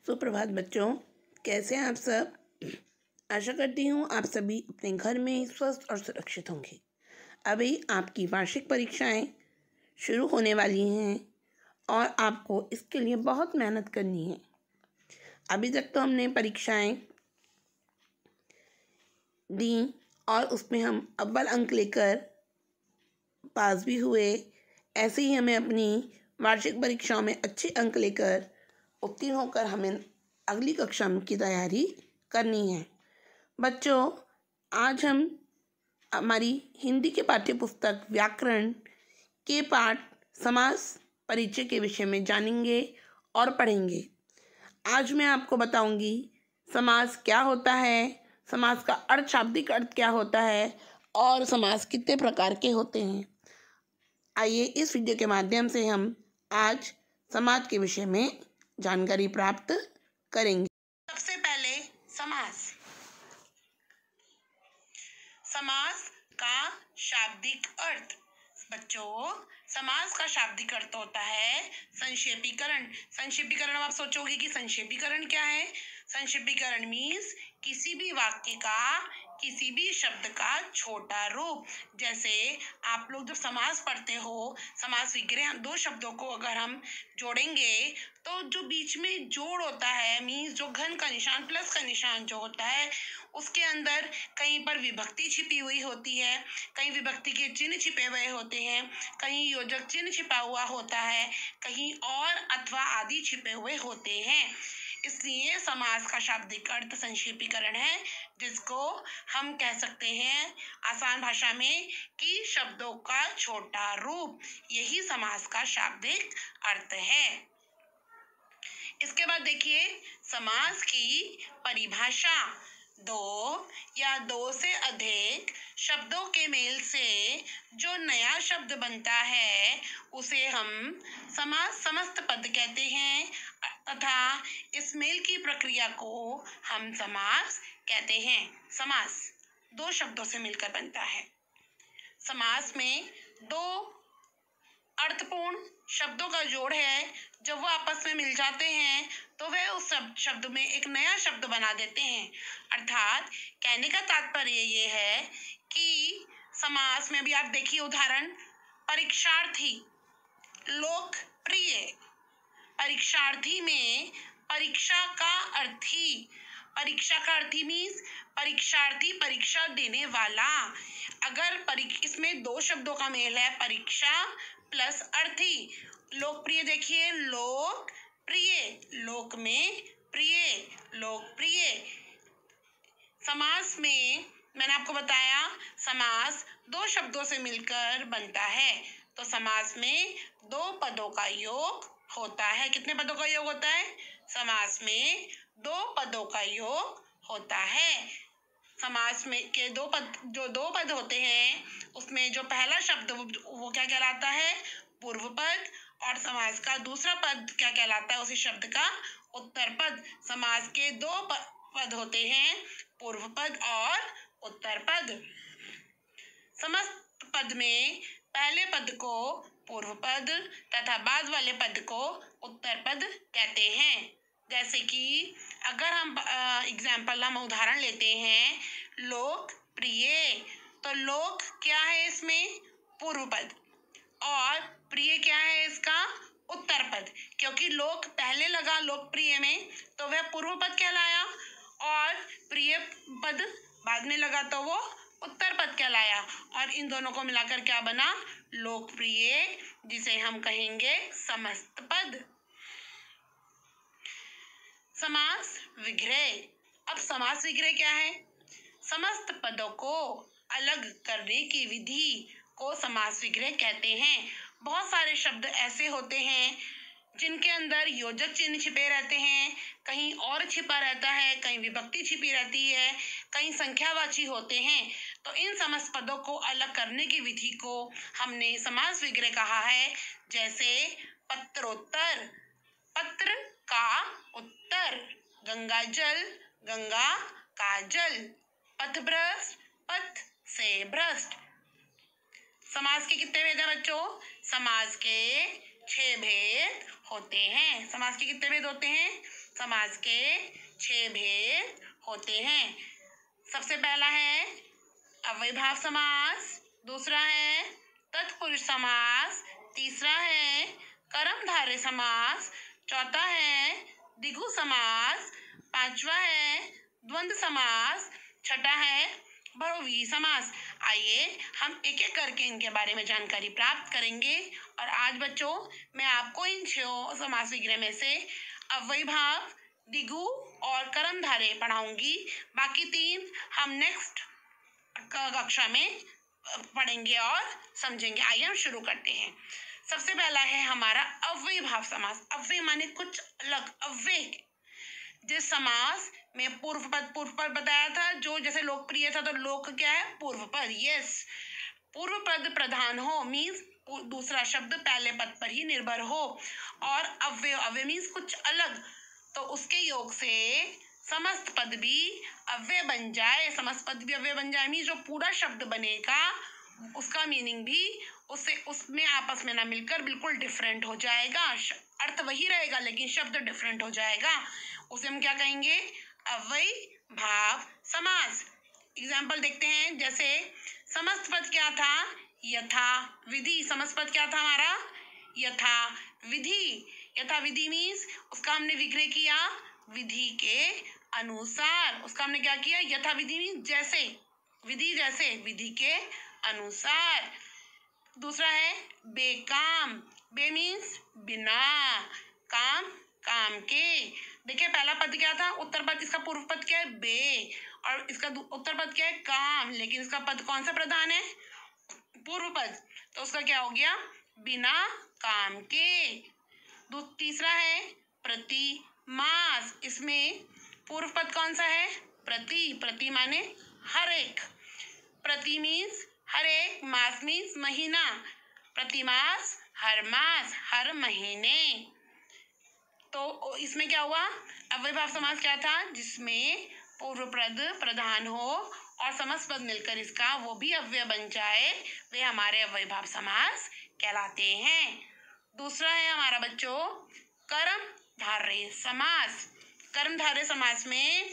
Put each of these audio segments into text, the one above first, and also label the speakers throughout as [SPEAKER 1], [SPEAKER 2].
[SPEAKER 1] सुप्रभात बच्चों, कैसे हैं आप सब। आशा करती हूँ आप सभी अपने घर में स्वस्थ और सुरक्षित होंगे। अभी आपकी वार्षिक परीक्षाएं शुरू होने वाली हैं और आपको इसके लिए बहुत मेहनत करनी है। अभी तक तो हमने परीक्षाएं दी और उसमें हम अव्वल अंक लेकर पास भी हुए। ऐसे ही हमें अपनी वार्षिक परीक्षाओं में अच्छे अंक लेकर उत्तीर्ण होकर हमें अगली कक्षा की तैयारी करनी है। बच्चों, आज हम हमारी हिंदी के पाठ्य पुस्तक व्याकरण के पाठ समास परिचय के विषय में जानेंगे और पढ़ेंगे। आज मैं आपको बताऊंगी समास क्या होता है, समास का अर्थ, शाब्दिक अर्थ क्या होता है और समास कितने प्रकार के होते हैं। आइए इस वीडियो के माध्यम से हम आज समास के विषय में जानकारी प्राप्त करेंगे। सबसे पहले समास का शाब्दिक अर्थ। बच्चों, समास का शाब्दिक अर्थ होता है संक्षेपीकरण। संक्षेपीकरण, आप सोचोगे कि संक्षेपीकरण क्या है। संक्षेपीकरण मीन्स किसी भी वाक्य का, किसी भी शब्द का छोटा रूप। जैसे आप लोग जब समास पढ़ते हो, समास विग्रह, दो शब्दों को अगर हम जोड़ेंगे तो जो बीच में जोड़ होता है, मीन्स जो घन का निशान, प्लस का निशान जो होता है, उसके अंदर कहीं पर विभक्ति छिपी हुई होती है, कहीं विभक्ति के चिन्ह छिपे हुए होते हैं, कहीं योजक चिन्ह छिपा हुआ होता है, कहीं और अथवा आदि छिपे हुए होते हैं। इसलिए समास का शाब्दिक अर्थ संक्षेपीकरण है, जिसको हम कह सकते हैं आसान भाषा में कि शब्दों का छोटा रूप। यही समास का शाब्दिक अर्थ है। इसके बाद देखिए समास की परिभाषा। दो या दो से अधिक शब्दों के मेल से जो नया शब्द बनता है उसे हम समास समस्त पद कहते हैं तथा इस मेल की प्रक्रिया को हम समास कहते हैं। समास दो शब्दों से मिलकर बनता है। समास में दो अर्थपूर्ण शब्दों का जोड़ है। जब वो आपस में मिल जाते हैं तो वह उस शब्द में एक नया शब्द बना देते हैं। अर्थात कहने का तात्पर्य ये है कि समास में अभी आप देखिए उदाहरण, परीक्षार्थी, लोकप्रिय। परीक्षार्थी में परीक्षा का अर्थी, परीक्षा का अर्थी मीन्स परीक्षार्थी, परीक्षा देने वाला। अगर इसमें दो शब्दों का मेल है, परीक्षा प्लस अर्थी। लोकप्रिय देखिए, लोक प्रिय, लोक में प्रिय, लोकप्रिय। समास में मैंने आपको बताया समास दो शब्दों से मिलकर बनता है, तो समास में दो पदों का योग होता है। कितने पदों का योग होता है? समास में दो पदों का योग होता है। समास में के दो पद होते हैं, उसमें जो पहला शब्द वो क्या कहलाता है? पूर्व पद। और समास का दूसरा पद क्या कहलाता है? उसी शब्द का उत्तर पद। समास के दो पद होते हैं, पूर्व पद और उत्तर पद। समस्त पद में पहले पद को पूर्व पद तथा बाद वाले पद को उत्तर पद कहते हैं। जैसे कि अगर हम हम उदाहरण लेते हैं, लोकप्रिय, तो लोक क्या है इसमें? पूर्व पद, और प्रिय क्या है इसका? उत्तर पद। क्योंकि लोक पहले लगा लोकप्रिय में तो वह पूर्व पद कहलाया, और प्रिय पद बाद में लगा तो वो उत्तर पद कहलाया, और इन दोनों को मिलाकर क्या बना? लोकप्रिय, जिसे हम कहेंगे समस्त पद। समास विग्रह। अब समास विग्रह क्या है? समस्त पदों को अलग करने की विधि को समास विग्रह कहते हैं। बहुत सारे शब्द ऐसे होते हैं जिनके अंदर योजक चिन्ह छिपे रहते हैं, कहीं और छिपा रहता है, कहीं विभक्ति छिपी रहती है, कहीं संख्यावाची होते हैं। तो इन समस्त पदों को अलग करने की विधि को हमने समास विग्रह कहा है। जैसे पत्रोत्तर, पत्र का उत्तर, गंगा जल, गंगा का जल, पथभ्रष्ट, पथ से भ्रष्ट। समास के कितने भेद हैं बच्चों? समास के 6 भेद होते हैं। समास के कितने भेद होते हैं? समास के 6 भेद होते हैं। सबसे पहला है अव्ययीभाव समास, दूसरा है तत्पुरुष समास, तीसरा है कर्मधारय समास, चौथा है द्विगु समास, पांचवा है द्वंद्व समास, छठा है बहुव्रीहि समास। आइए हम एक एक करके इनके बारे में जानकारी प्राप्त करेंगे। और आज बच्चों मैं आपको इन 6 समास विग्रह में से अव्ययीभाव, द्विगु और कर्मधारय पढ़ाऊंगी। बाकी 3 हम नेक्स्ट कक्षा में पढ़ेंगे और समझेंगे। आइए हम शुरू करते हैं। सबसे पहला है हमारा अव्ययीभाव समास। अव्यय माने कुछ अलग, अव्यय। जिस समास में पूर्व पद बताया था, जो जैसे लोकप्रिय था, तो लोक क्या है? पूर्व पद। यस, पूर्व पद प्रधान हो मीन्स दूसरा शब्द पहले पद पर ही निर्भर हो। और अव्यय मीन्स कुछ अलग, तो उसके योग से समस्त पद भी अव्यय बन जाए। समस्त पद भी अव्यय बन जाए मीन्स जो पूरा शब्द बनेगा उसका मीनिंग भी उसमें आपस में ना मिलकर बिल्कुल डिफरेंट हो जाएगा। अर्थ वही रहेगा लेकिन शब्द डिफरेंट हो जाएगा। उसे हम क्या कहेंगे? अव्ययीभाव समास। एग्जाम्पल देखते हैं। जैसे समस्त पद क्या था? यथा विधि। समस्त पद क्या था हमारा? यथा विधि। यथा विधि मीन्स उसका हमने विग्रह किया विधि के अनुसार। उसका हमने क्या किया? यथा विधि मीन्स जैसे, विधि जैसे, विधि के अनुसार। दूसरा है बेकाम। बे मीन्स बिना, काम काम के। देखिए पहला पद क्या था? उत्तर पद। इसका पूर्व पद क्या है? बे। और इसका उत्तर पद क्या है? काम। लेकिन इसका पद कौन सा प्रधान है? पूर्व पद। तो उसका क्या हो गया? बिना काम के। तीसरा है प्रतिमास। इसमें पूर्व पद कौन सा है? प्रति। प्रति माने हर एक। प्रति मीन्स हर एक, मास मीन्स महीना। प्रतिमास हर मास, हर महीने। तो इसमें क्या हुआ? अव्ययीभाव समास क्या था? जिसमें पूर्व पद प्रधान हो और समस्त पद मिलकर इसका वो भी अव्यय बन जाए, वे हमारे अव्ययीभाव समास कहलाते हैं। दूसरा है हमारा बच्चों कर्मधारय समास। कर्मधारय समास में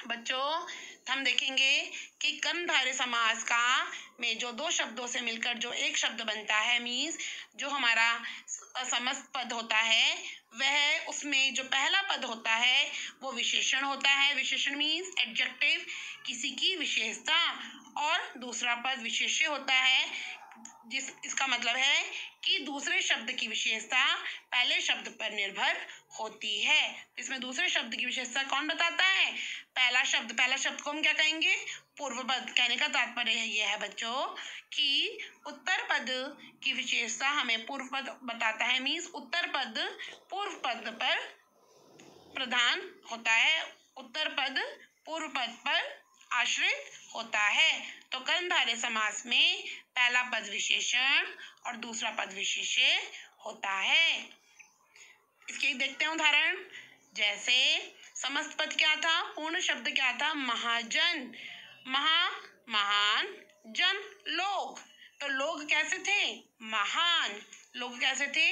[SPEAKER 1] बच्चों हम देखेंगे कि कर्मधारय समास का में जो 2 शब्दों से मिलकर जो एक शब्द बनता है मीन्स जो हमारा समस्त पद होता है, वह उसमें जो पहला पद होता है वो विशेषण होता है। विशेषण मीन्स एडजेक्टिव, किसी की विशेषता। और दूसरा पद विशेष्य होता है, इसका मतलब है कि दूसरे शब्द की विशेषता पहले शब्द पर निर्भर होती है। इसमें दूसरे शब्द की विशेषता कौन बताता है? पहला शब्द। पहला शब्द को हम क्या कहेंगे? पूर्व पद। कहने का तात्पर्य यह है बच्चों कि उत्तर पद की विशेषता हमें पूर्व पद बताता है मीन्स उत्तर पद पूर्व पद पर प्रधान होता है। उत्तर पद पूर्व पद पर आश्रित होता है। तो कर्मधारय समास में पहला पद विशेषण और दूसरा पद विशेष्य होता है। इसके देखते हैं उदाहरण। जैसे समस्त पद क्या था? पूर्ण शब्द क्या था? महाजन। महान, जन लोग। तो लोग कैसे थे? महान। लोग कैसे थे?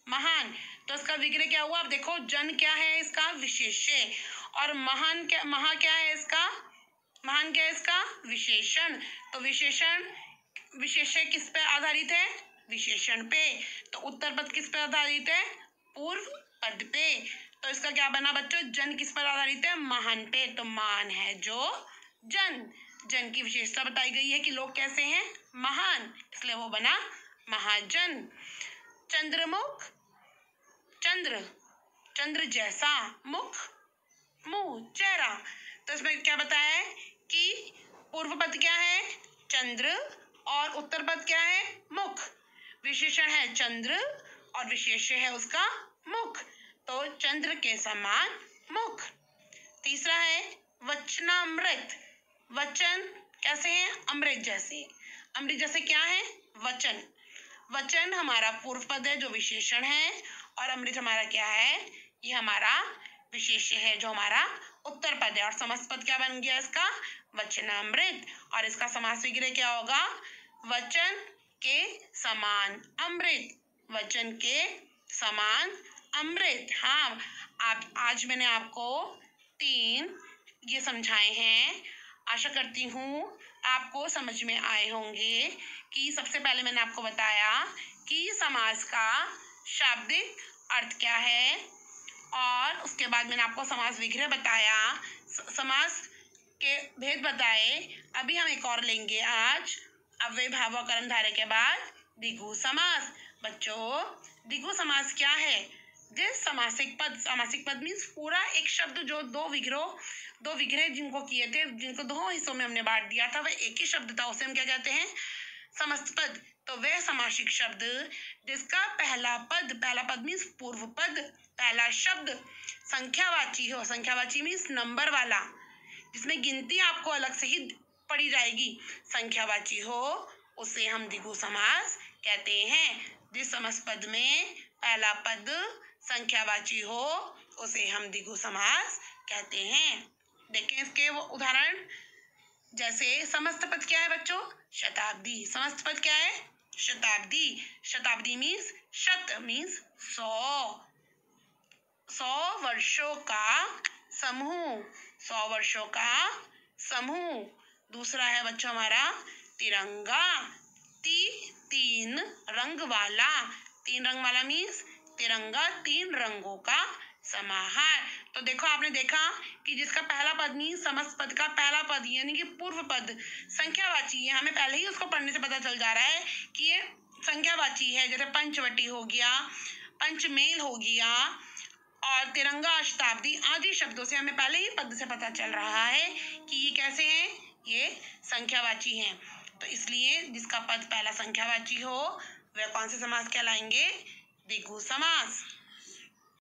[SPEAKER 1] महान। तो इसका विग्रह क्या हुआ? अब देखो, जन क्या है? इसका विशेष्य। और महान क्या, महा क्या है इसका? महान क्या है इसका? विशेषण। तो विशेष्य किस पे आधारित है? विशेषण पे। तो उत्तर पद किस पे आधारित है? पूर्व पद पे। तो इसका क्या बना बच्चों? जन किस पर आधारित है? महान पे। तो मान है जो जन। जन की विशेषता बताई गई है कि लोग कैसे हैं? महान, इसलिए वो बना महाजन। चंद्रमुख, चंद्र, चंद्र जैसा, मुख, मुंह, चेहरा। तो इसमें क्या बताया है कि पूर्व पद क्या है? चंद्र और उत्तर पद क्या है? मुख। विशेषण है चंद्र और विशेष्य है उसका मुख। तो चंद्र के समान मुख। तीसरा है वचनामृत। वचन कैसे है? अमृत जैसे। अमृत जैसे क्या है? वचन। वचन हमारा पूर्व पद है जो विशेषण है, और अमृत हमारा क्या है? ये हमारा विशेष्य है जो हमारा उत्तर पद है। और समस्त पद क्या बन गया इसका? वचनामृत। और इसका समास विग्रह क्या होगा? वचन के समान अमृत। वचन के समान अमृत। हाँ, आप आज मैंने आपको 3 ये समझाए हैं। आशा करती हूँ आपको समझ में आए होंगे कि सबसे पहले मैंने आपको बताया कि समास का शाब्दिक अर्थ क्या है, और उसके बाद मैंने आपको समास विग्रह बताया, समास के भेद बताए। अभी हम एक और लेंगे आज, अव्यय भाव और कर्मधारय के बाद द्विगु समास। बच्चों, द्विगु समास क्या है? जिस समासिक पद मीन्स पूरा एक शब्द जो दो विग्रह जिनको किए थे, जिनको 2 हिस्सों में हमने बांट दिया था, वह एक ही शब्द था, उसे हम क्या कहते हैं? समस्त पद। तो वह समासिक शब्द जिसका पहला पद मीन्स पूर्व पद, पहला शब्द संख्यावाची हो, संख्यावाची मीन्स नंबर वाला, जिसमें गिनती आपको अलग से ही पढ़ी जाएगी, संख्यावाची हो, उसे हम द्विगु समास कहते हैं। जिस समस्त पद में पहला पद संख्यावाची हो, उसे हम द्विगु समास कहते हैं। देखें इसके वो उदाहरण, जैसे समस्त पद क्या है बच्चों? शताब्दी। समस्त पद क्या है? शताब्दी। शताब्दी मीन्स शत मीन्स 100 वर्षों का समूह, 100 वर्षों का समूह। दूसरा है बच्चों हमारा तिरंगा, 3 रंग वाला। 3 रंग वाला मीन्स तिरंगा 3 रंगों का समाहार। तो देखो, आपने देखा कि जिसका पहला पद मीन्स समस्त पद का पहला पद यानी कि पूर्व पद संख्यावाची है, हमें पहले ही उसको पढ़ने से पता चल जा रहा है कि ये संख्यावाची है। जैसे पंचवटी हो गया, पंचमेल हो गया, और तिरंगा, शताब्दी आदि शब्दों से हमें पहले ही पद से पता चल रहा है कि ये कैसे हैं, ये संख्यावाची हैं। तो इसलिए जिसका पद पहला संख्यावाची हो वह कौन से समास कहलाएंगे? द्विगु समास।